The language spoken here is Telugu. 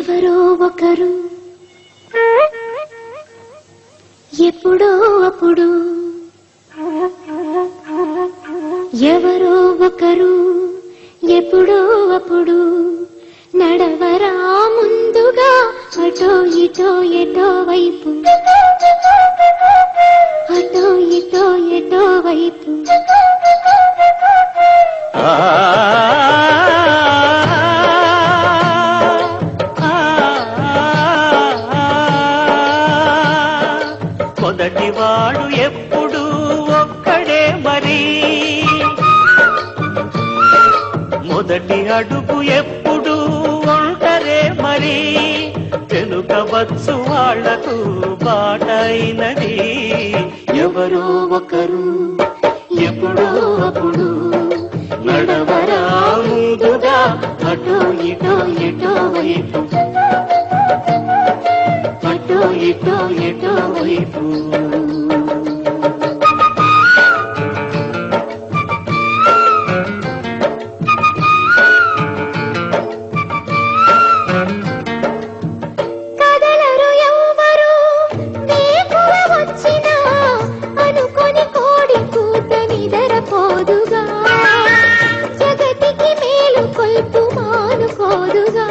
ఎవరో ఒకరు ఎప్పుడో అప్పుడు ఎవరో ఒకరు ఎప్పుడో అప్పుడు నడవరా ముందుగా అటో ఇటో ఎటో వైపు అటో ఇటో ఎటో వైపు మొదటివాడు ఎప్పుడు ఒక్కడే మరి మొదటి అడుగు ఎప్పుడు ఒంటరే మరి వెనుకవచ్చు వాళ్లకు బాటైనది ఎవరో ఒకరు ఎప్పుడో అప్పుడు నడవరా ముందుగా అటో ఇటో ఎటో వైపు అటో ఇటో ఎటో వైపు కదలరు ఎవ్వరు వేకువ వచ్చినా అనుకొని కోడి కూత నిదరపోదుగా జగతికి మేలు కొల్పు మానుకోదుగా